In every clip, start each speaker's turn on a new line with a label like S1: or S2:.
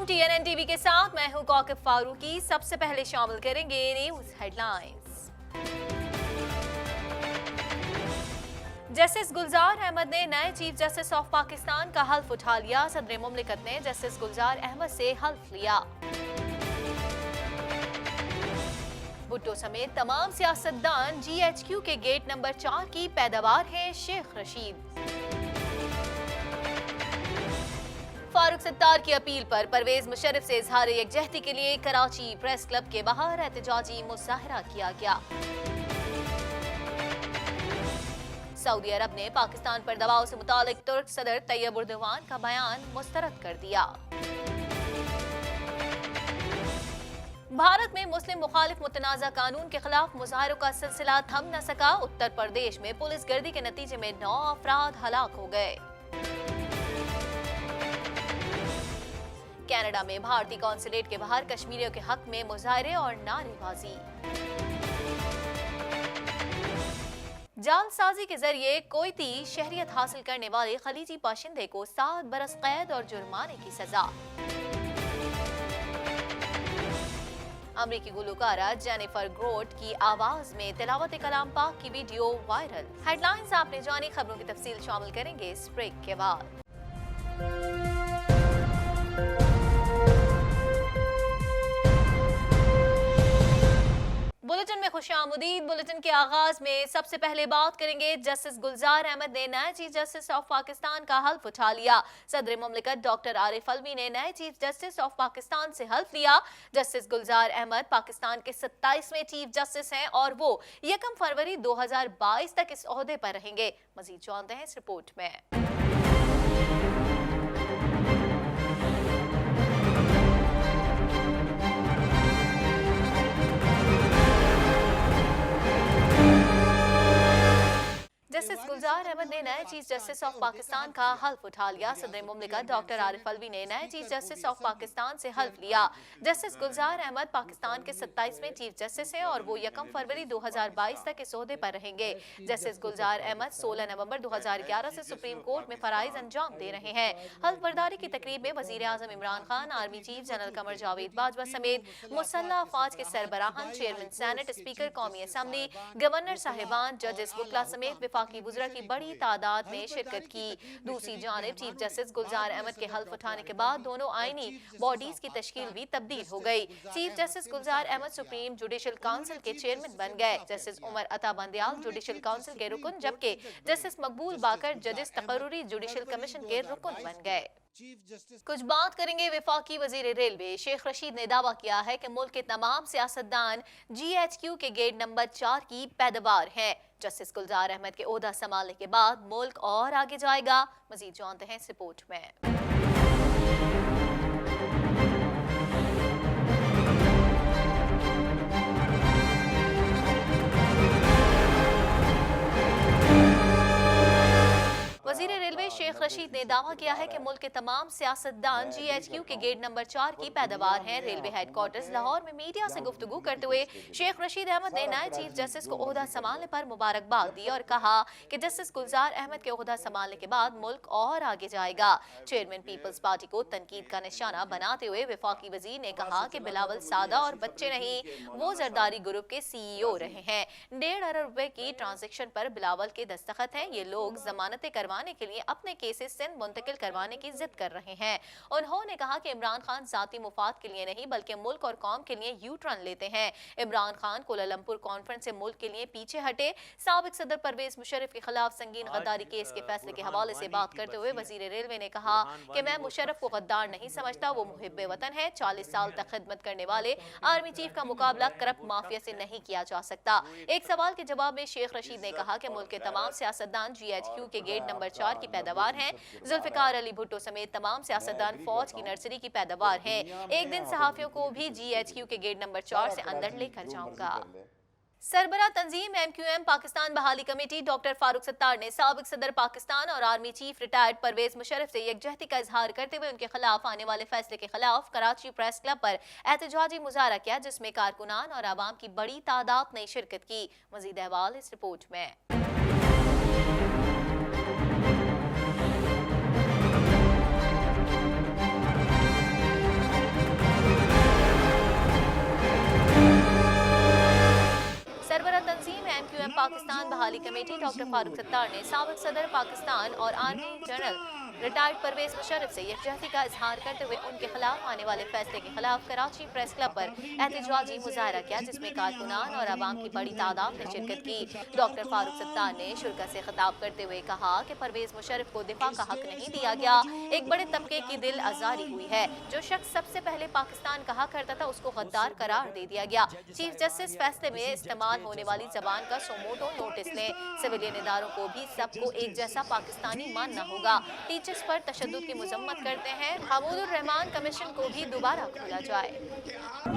S1: अस्सलामुअलैकुम। TNN TV के साथ मैं हूं कौकब फारूकी। सबसे पहले शामिल करेंगे न्यूज हेडलाइंस। जस्टिस गुलजार अहमद ने नए चीफ जस्टिस ऑफ पाकिस्तान का हल्फ उठा लिया। सदर मुमलिकत ने जस्टिस गुलजार अहमद से हल्फ लिया। भुट्टो समेत तमाम सियासतदान GHQ के गेट नंबर 4 की पैदावार है। शेख रशीद। फारूक सत्तार की अपील पर परवेज मुशर्रफ से इजहार यकजहती के लिए कराची प्रेस क्लब के बाहर एहतजाजी मुजाहरा किया गया। सऊदी अरब ने पाकिस्तान पर दबाव से मुतालिक तुर्क सदर तैयब उर्दवान का बयान मुस्तरद कर दिया। भारत में मुस्लिम मुखालिफ मुतनाज़ा कानून के खिलाफ मुजाहरों का सिलसिला थम न सका। उत्तर प्रदेश में पुलिस गर्दी के नतीजे में 9 अफराद हलाक हो गए। कनाडा में भारतीय कौंसलेट के बाहर कश्मीरियों के हक में मुजाहरे और नारेबाजी। जालसाजी के जरिए कोयती शहरियत हासिल करने वाले खलीजी बाशिंदे को 7 बरस कैद और जुर्माने की सजा। अमरीकी गुलकारा जेनिफर ग्रोट की आवाज में तिलावत कलाम पाक की वीडियो वायरल। हेडलाइंस आपने जानी, खबरों की तफसील शामिल करेंगे इस ब्रेक के बाद। बुलेटिन में खुशामदीद। बुलेटिन के आगाज में सबसे पहले बात करेंगे जस्टिस गुलजार अहमद ने नए चीफ जस्टिस ऑफ पाकिस्तान का हल्फ उठा लिया। सदर मुमलिकत डॉक्टर आरिफ अलवी ने नए चीफ जस्टिस ऑफ पाकिस्तान से हल्फ लिया। जस्टिस गुलजार अहमद पाकिस्तान के 27वें चीफ जस्टिस हैं और वो 1 फरवरी 2022 तक इस ओहदे पर रहेंगे। मजीद जानते हैं इस रिपोर्ट में। जस्टिस गुलजार अहमद ने नए चीफ जस्टिस ऑफ पाकिस्तान का हल्फ उठा लिया। सदर मुमलिकत डॉक्टर आरिफ अलवी ने नए चीफ जस्टिस ऑफ पाकिस्तान से हल्फ लिया। जस्टिस गुलजार अहमद पाकिस्तान के 27वें चीफ जस्टिस हैं और वो 1 फरवरी 2022 तक इस ओहदे पर रहेंगे। जस्टिस गुलजार अहमद 16 नवंबर 2011 से सुप्रीम कोर्ट में फराइज अंजाम दे रहे हैं। हल्फ बर्दारी की तकरीब में वजीर आजम Imran Khan, army chief general Qamar Javed Bajwa समेत मुसल्लह अफवाज के सरबराहान, चेयरमैन सेनेट, स्पीकर कौमी असम्बली, गवर्नर साहिबान, जजेस वकला समेत की बुजुर्ग की बड़ी तादाद में शिरकत की। दूसरी जानिब चीफ जस्टिस गुलजार अहमद के हल्फ उठाने के बाद दोनों आईनी बॉडीज की तश्कील भी तब्दील हो गई। चीफ जस्टिस गुलजार अहमद सुप्रीम जुडिशल काउंसिल के चेयरमैन बन गए। Justice Umar Ata Bandial judicial council के रुकन, जबकि जस्टिस मकबूल बाकर जजेस तकर्रुरी जुडिशल कमीशन के रुकन बन गए। कुछ बात करेंगे वफाकी वजीर रेलवे शेख रशीद ने दावा किया है कि मुल्क के तमाम सियासतदान GHQ के गेट नंबर 4 की पैदावार हैं। जस्टिस गुलजार अहमद के ओहदा संभालने के बाद मुल्क और आगे जाएगा। मजीद जानते हैं इस रिपोर्ट में। वजीर रेलवे शेख रशीद ने दावा किया है कि मुल्क के तमाम सियासतदान GHQ के गेट नंबर 4 की पैदावार हैं। रेलवे हेडक्वार्टर्स लाहौर में मीडिया से गुफ्तगू करते हुए शेख रशीद अहमद ने नए चीफ जस्टिस को ओहदा संभालने पर मुबारकबाद दी और कहा कि जस्टिस गुलजार अहमद के ओहदा संभालने के बाद मुल्क और आगे जाएगा। चेयरमैन पीपल्स पार्टी को तनकीद का निशाना बनाते हुए वफाकी वजीर ने कहा कि बिलावल सादा और बच्चे नहीं, वो जरदारी ग्रुप के CEO रहे हैं। 1.5 अरब रुपए की ट्रांजेक्शन पर बिलावल के दस्तखत हैं। ये लोग जमानतें करवाने के लिए अपने केसेस सिंध मुंतकिल करवाने की जिद कर रहे हैं। उन्होंने कहा कि इमरान खान जाती मुफाद के लिए नहीं बल्कि मुल्क और कौम के लिए यू टर्न लेते हैं। इमरान खान कोलालमपुर कॉन्फ्रेंस से मुल्क के लिए पीछे हटे। साबिक सदर परवेज मुशर्रफ के खिलाफ संगीन गद्दारी केस के फैसले के हवाले से बात करते हुए वजीर रेलवे ने कहा कि मैं मुशर्रफ को गद्दार नहीं समझता, वो मुहिब्बे वतन है। 40 साल तक खिदमत करने वाले आर्मी चीफ का मुकाबला करप्ट माफिया से नहीं किया जा सकता। एक सवाल के जवाब में शेख रशीद ने कहा कि मुल्क के तमाम सियासतदान GHQ के गेट नंबर 4 की पैदावार हैं। जुल्फिकार अली भुट्टो समेत तमाम सियासतदान फौज की नर्सरी की पैदावार हैं। एक दिन सहाफियों को भी GHQ के गेट नंबर 4 से अंदर लेकर जाऊंगा। सरबराह तंजीम MQM पाकिस्तान बहाली कमेटी डॉक्टर फारूक सत्तार ने साबिक सदर पाकिस्तान और army chief retired Pervez Musharraf से यकजहती का इजहार करते हुए उनके खिलाफ आने वाले फैसले के खिलाफ कराची प्रेस क्लब पर एहतजाजी मुजाहरा किया, जिसमें कारकुनान और आवाम की बड़ी तादाद ने शिरकत की। मजीद अहवाल इस रिपोर्ट में। वजीर MQM पाकिस्तान बहाली कमेटी डॉक्टर फारूक सत्तार ने साबिक सदर पाकिस्तान और army general retired Pervez Musharraf से यकजहती का इजहार करते हुए उनके खिलाफ आने वाले फैसले के खिलाफ कराची प्रेस क्लब पर एहतजाजी मुजाहरा किया, जिसमें कारकुनान और आवाम की बड़ी तादाद ने शिरकत की। डॉक्टर फारूक सत्तार ने शुरा से खिताब करते हुए कहा कि परवेज मुशर्रफ को दिफा का हक नहीं दिया गया। एक बड़े तबके की दिल आजारी हुई है। जो शख्स सबसे पहले पाकिस्तान कहा करता था उसको गद्दार करार दे दिया गया। चीफ जस्टिस फैसले में इस्तेमाल होने वाली जबान का सोमोटो नोटिस लें। सिविलियन इदारों को भी सबको एक जैसा पाकिस्तानी मानना होगा। टीचर्स पर तशद्दुद की मजम्मत करते हैं। महमूदुर रहमान कमीशन को भी दोबारा खोला जाए।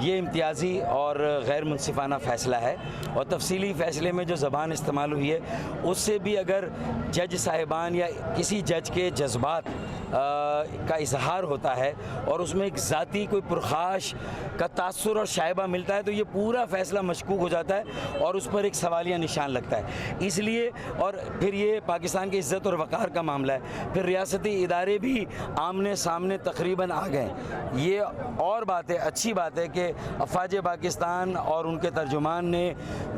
S2: ये इम्तियाजी और गैर मुनसिफाना फ़ैसला है और तफसीली फ़ैसले में जो ज़बान इस्तेमाल हुई है उससे भी अगर जज साहिबान या किसी जज के जज्बात का इजहार होता है और उसमें एक ज़ाती कोई पुरखाश का तासुर और शायबा मिलता है तो ये पूरा फ़ैसला मशकूक हो जाता है और उस पर एक सवालिया निशान लगता है। इसलिए और फिर ये पाकिस्तान की इज़्ज़त और वक़ार का मामला है, फिर रियासती इदारे भी आमने सामने तकरीबन आ गए। ये और बात है, अच्छी बात है कि अफवाज पाकिस्तान और उनके तर्जुमान ने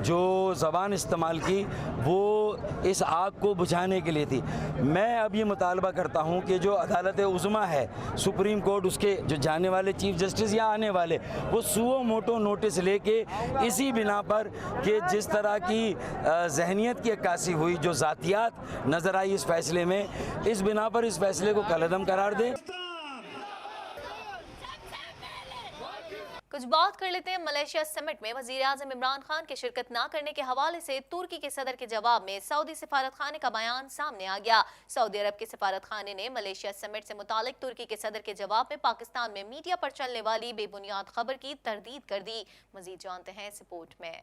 S2: जो ज़बान इस्तेमाल की वो इस आग को बुझाने के लिए थी। मैं अब ये मुतालबा करता हूँ कि जो अदालत उज़्मा है, सुप्रीम कोर्ट, उसके जो जाने वाले चीफ जस्टिस या आने वाले, वो सुओ मोटो नोटिस लेके इसी बिना पर कि जिस तरह की जहनीत की अक्कासी हुई, जो ज़ातियात नज़र आई इस फैसले में, इस बिना पर इस फैसले को कलअदम करार दें।
S1: कुछ बात कर लेते हैं मलेशिया समिट में वजीर आजम इमरान खान के शिरकत न करने के हवाले से तुर्की के सदर के जवाब में सऊदी सिफारत खाने का बयान सामने आ गया। सऊदी अरब के सिफारत खाने ने मलेशिया समिट से मुतालिक तुर्की के सदर के जवाब में पाकिस्तान में मीडिया पर चलने वाली बेबुनियाद खबर की तरदीद कर दी। मजीद जानते हैं इस रिपोर्ट में।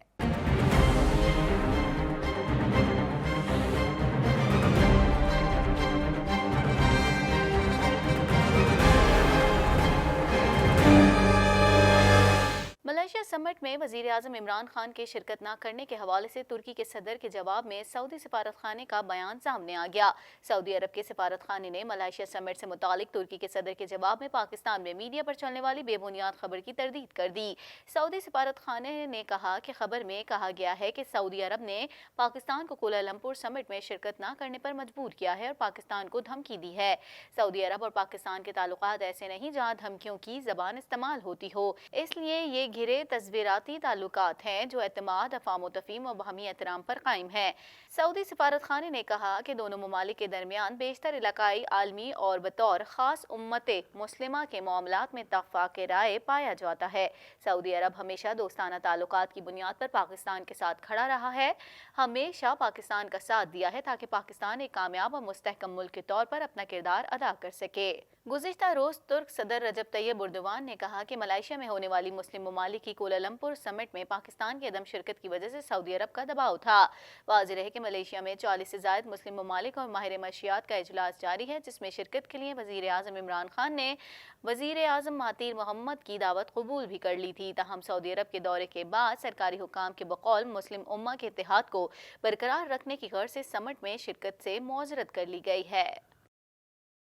S1: मलेशिया समिट में वजीर आजम इमरान खान के शिरकत न करने के हवाले से तुर्की के सदर के जवाब में सऊदी सिफारत खाने का बयान सामने आ गया। सऊदी अरब के सिफारत खाने ने मलेशिया समिट से मुतालिक तुर्की के सदर के जवाब में पाकिस्तान में मीडिया पर चलने वाली बेबुनियाद खबर की तरदीद कर दी। सऊदी सिफारत खाने ने कहा कि खबर में कहा गया है कि सऊदी अरब ने पाकिस्तान को कोलालमपुर समिट में शिरकत न करने पर मजबूर किया है और पाकिस्तान को धमकी दी है। सऊदी अरब और पाकिस्तान के ताल्लुकात ऐसे नहीं जहाँ धमकियों की जबान इस्तेमाल होती हो, इसलिए ये घिरे तस्वीराती ताल्लुकात हैं जो एतमाद, अफ़ाम तफ़हीम और बाहमी एहतराम पर कायम है। सऊदी सिफारत खाने ने कहा कि दोनों ममालिक के दरमियान बेशतर इलाकाई, आलमी और बतौर ख़ास उम्मत मुस्लिमा के मामलात में इत्तफ़ाक़ राय पाया जाता है। सऊदी अरब हमेशा दोस्ताना ताल्लुकात की बुनियाद पर पाकिस्तान के साथ खड़ा रहा है, हमेशा पाकिस्तान का साथ दिया है ताकि पाकिस्तान एक कामयाब और मुस्तहकम मुल्क के तौर पर अपना किरदार अदा कर सके। गुज़िश्ता रोज़ तुर्क सदर रजब तैयब एर्दोगान ने कहा कि मलेशिया में होने वाली मुस्लिम ममालिक की कोलालमपुर समिट में पाकिस्तान की अदम शिरकत की वजह से सऊदी अरब का दबाव था। वाज़ेह है कि मलेशिया में 40 से ज़ायद मुस्लिम ममालिक और माहिर मशियात का इजलास जारी है, जिसमें शिरकत के लिए वज़ीर आज़म इमरान खान ने वज़ीर आज़म महातीर मोहम्मद की दावत कबूल भी कर ली थी। ताहम सऊदी अरब के दौरे के बाद सरकारी हुकाम के बकौल मुस्लिम उम्मा के इत्तेहाद को बरकरार रखने की गर्ज से समिट में शिरकत से मुआज़रत कर ली गई है।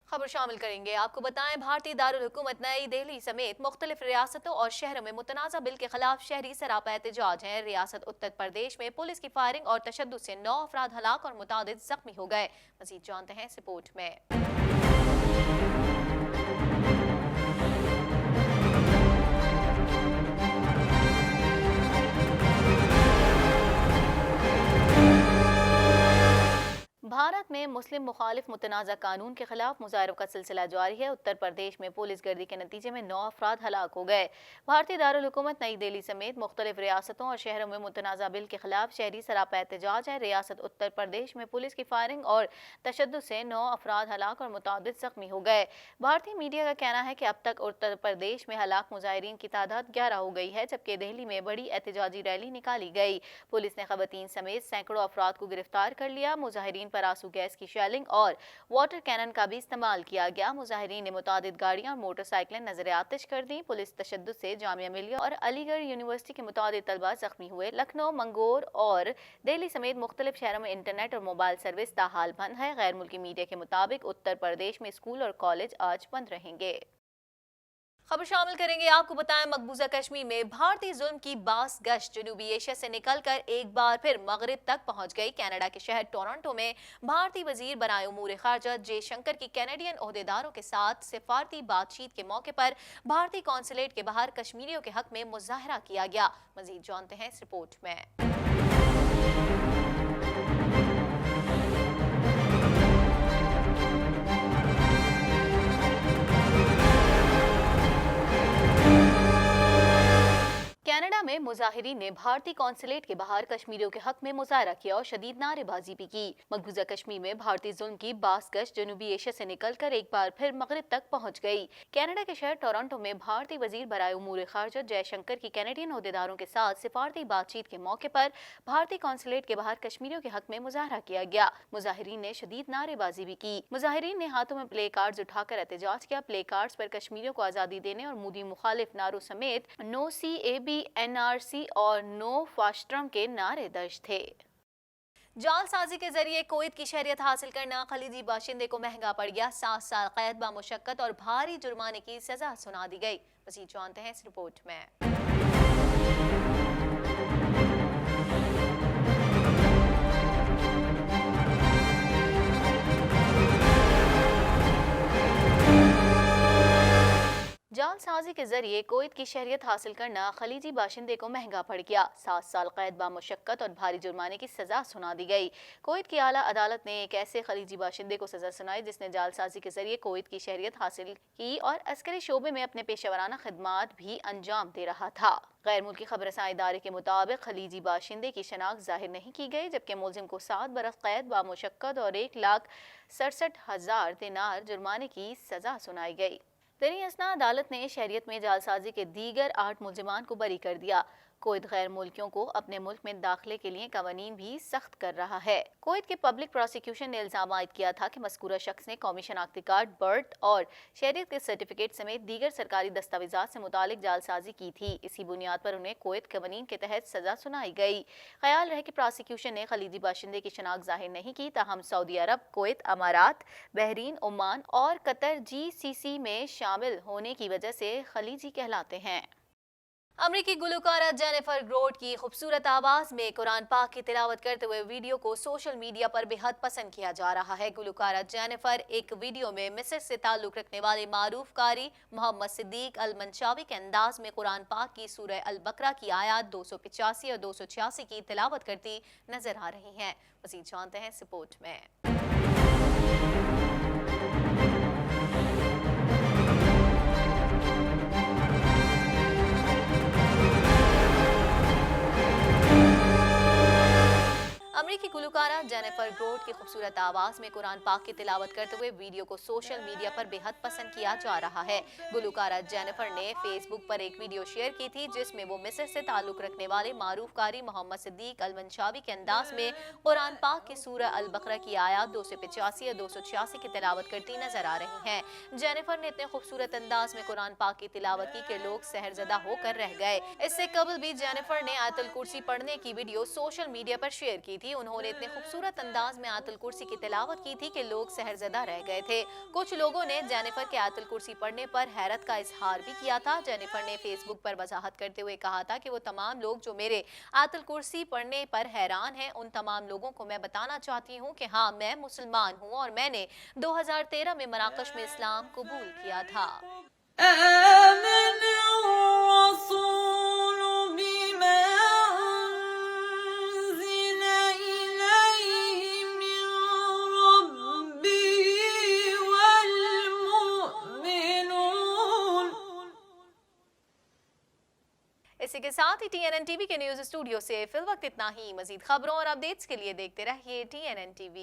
S1: खबर शामिल करेंगे। आपको बताएं, भारतीय दारुल हुकूमत नई दिल्ली समेत मुख्तलिफ रियासतों और शहरों में मुतनाज़ा बिल के खिलाफ शहरी सरापा एहतजाज हैं। रियासत उत्तर प्रदेश में पुलिस की फायरिंग और तशद्दुद से 9 अफराद हलाक और मुतादिद जख्मी हो गए। मज़ीद जानते हैं इस रिपोर्ट में। भारत में मुस्लिम मुखालिफ मुतनाज़ा कानून के खिलाफ मुजाहरों का सिलसिला जारी है। उत्तर प्रदेश में पुलिस गर्दी के नतीजे में 9 अफराद हलाक हो गए। भारतीय दारुल हुकूमत नई दिल्ली समेत मुख्तलिफ रियासतों और शहरों में मुतनाज़ा बिल के खिलाफ शहरी सरापा एहतजाज है। रियासत उत्तर प्रदेश में पुलिस की फायरिंग और तशद्दुद से 9 अफराद हलाक और मुतादिद जख्मी हो गए। भारतीय मीडिया का कहना है कि अब तक उत्तर प्रदेश में हलाक मुजाहिरीन की तादाद 11 हो गई है, जबकि दिल्ली में बड़ी एहतजाजी रैली निकाली गई। पुलिस ने खवातीन समेत सैकड़ों अफराद को गिरफ्तार कर लिया। मुजाहिरीन पर आंसू गैस की शेलिंग और वाटर कैनन का भी इस्तेमाल किया गया। मुजाहिरीन ने मुतादिद गाड़ियां और मोटरसाइकिलें नजर आतिश कर दी। पुलिस तशद्दुद से जामिया मिलिया और अलीगढ़ यूनिवर्सिटी के मुतादिद तलबा जख्मी हुए। लखनऊ, मंगोर और दिल्ली समेत मुख्तलिफ शहरों में इंटरनेट और मोबाइल सर्विस ताहाल बंद है। गैर मुल्की मीडिया के मुताबिक उत्तर प्रदेश में स्कूल और कॉलेज आज बंद रहेंगे। खबर शामिल करेंगे। आपको बताएं, मकबूजा कश्मीर में भारतीय जुल्म की बास गश्त जनूबी एशिया से निकलकर एक बार फिर मगरिब तक पहुंच गई। कनाडा के शहर टोरंटो में भारतीय वजीर बराए उमूर खारजा जयशंकर की कैनेडियन ओहदेदारों के साथ सिफारती बातचीत के मौके पर भारतीय कौंसलेट के बाहर कश्मीरियों के हक में मुजाहरा किया गया। मजीद जानते हैं इस रिपोर्ट में। कनाडा में मुजाहिरीन ने भारतीय कौंसलेट के बाहर कश्मीरियों के हक में मुजाहरा किया और शदीद नारेबाजी भी की। मकबूजा कश्मीर में भारतीय जुल्म की बास गश्त जनूबी एशिया से निकलकर एक बार फिर मगरिब तक पहुंच गई। कनाडा के शहर टोरंटो में भारतीय वजीर बराए उमूर खारजा जयशंकर की कैनेडियन ओहदेदारों के साथ सिफारती बातचीत के मौके पर भारतीय कौंसलेट के बाहर कश्मीरियों के हक में मुजाहरा किया गया। मुजाहिरीन ने शदीद नारेबाजी भी की। मुजाहिरीन ने हाथों में प्ले कार्ड्स उठाकर एहतजाज किया। प्ले कार्ड्स पर कश्मीरियों को आजादी देने और मोदी मुखालिफ नारों समेत नो CAB NRC और नो फास्ट्रम के नारे दर्ज थे। जालसाजी के जरिए कुवैत की शहरियत हासिल करना खलीजी बाशिंदे को महंगा पड़ गया। 7 साल कैद बामुशक्कत और भारी जुर्माने की सजा सुना दी गई। मज़ीद जानते हैं इस रिपोर्ट में। जालसाजी के जरिए कुवैत की शहरियत हासिल करना खलीजी बाशिंदे को महंगा पड़ गया। 7 साल कैद बामुशक्कत और भारी जुर्माने की सजा सुना दी गई। कुवैत की आला अदालत ने एक ऐसे खलीजी बाशिंदे को सजा सुनाई जिसने जालसाजी के जरिए कुवैत की शहरियत हासिल की और अस्करी शोबे में अपने पेशेवराना खिदमात भी अंजाम दे रहा था। गैर मुल्की खबरसां इदारे के मुताबिक खलीजी बाशिंदे की शनाख्त जाहिर नहीं की गई, जबकि मुलजिम को 7 बरस कैद बामुशक्कत और 1,67,000 दिनार जुर्माने की सजा सुनाई गई। दरी असना अदालत ने शहरियत में जालसाजी के दीगर 8 मुलजिमान को बरी कर दिया। कुवैत गैर मुल्कियों को अपने मुल्क में दाखिले के लिए कवानीन भी सख्त कर रहा है। कुवैत के पब्लिक प्रोसिक्यूशन ने इल्जाम आयद किया था कि मज़कूरा शख्स ने कौमी शनाख्ती कार्ड, बर्थ और शहरियत के सर्टिफिकेट समेत दीगर सरकारी दस्तावेजात से मुतालिक जालसाजी की थी। इसी बुनियाद पर उन्हें कुवैत कवानीन के तहत सजा सुनाई गई। ख्याल रहे कि प्रोसिक्यूशन ने खलीजी बाशिंदे की शनाख्त जाहिर नहीं की, ताहम सऊदी अरब, कुवैत, अमारात, बहरीन, ओमान और कतर GCC में शामिल होने की वजह से खलीजी कहलाते हैं। अमरीकी गुलकारा जेनिफर ग्रोड की खूबसूरत आवाज में कुरान पाक की तिलावत करते हुए वीडियो को सोशल मीडिया पर बेहद पसंद किया जा रहा है। गुलकारा जेनिफर एक वीडियो में मिस्र से ताल्लुक रखने वाले मारूफ कारी मोहम्मद सिद्दीक अल मंशावी के अंदाज में कुरान पाक की सूरह अल बकरा की आयत 285 और 286 की तिलावत करती नजर आ रही हैं। मज़ीद जानते हैं इस रिपोर्ट में। अमरीकी गुलकारा जेनिफर ग्रोड की खूबसूरत आवाज में कुरान पाक की तिलावत करते हुए वीडियो को सोशल मीडिया पर बेहद पसंद किया जा रहा है। गुलकारा जेनिफर ने फेसबुक पर एक वीडियो शेयर की थी जिसमें वो मिस्र से ताल्लुक रखने वाले मारूफ कारी मोहम्मद सिद्दीक अल मंशावी के अंदाज में कुरान पाक की सूरह अल बकरा की आयत 285 और 286 की तिलावत करती नजर आ रही हैं। जेनिफर ने इतने खूबसूरत अंदाज में कुरान पाक की तिलावत की कि लोग सहरजदा होकर रह गए। इससे कबल भी जेनिफर ने आयतुल कुर्सी पढ़ने की वीडियो सोशल मीडिया पर शेयर की थी। उन्होंने इतने खूबसूरत अंदाज में आयतुल कुर्सी की तिलावत की थी कि लोग सहरजदा रह गए थे। कुछ लोगों ने जेनिफर के आयतुल कुर्सी पढ़ने पर हैरत का इजहार भी किया था। जेनिफर ने फेसबुक पर वजाहत करते हुए कहा था कि वो तमाम लोग जो मेरे आयतुल कुर्सी पढ़ने पर हैरान हैं, उन तमाम लोगों को मैं बताना चाहती हूँ कि हाँ, मैं मुसलमान हूँ और मैंने 2013 में मराकश में इस्लाम कबूल किया था। इसी के साथ ही TNN TV के न्यूज स्टूडियो से फिल वक्त इतना ही। मजीद खबरों और अपडेट्स के लिए देखते रहिए TNN TV।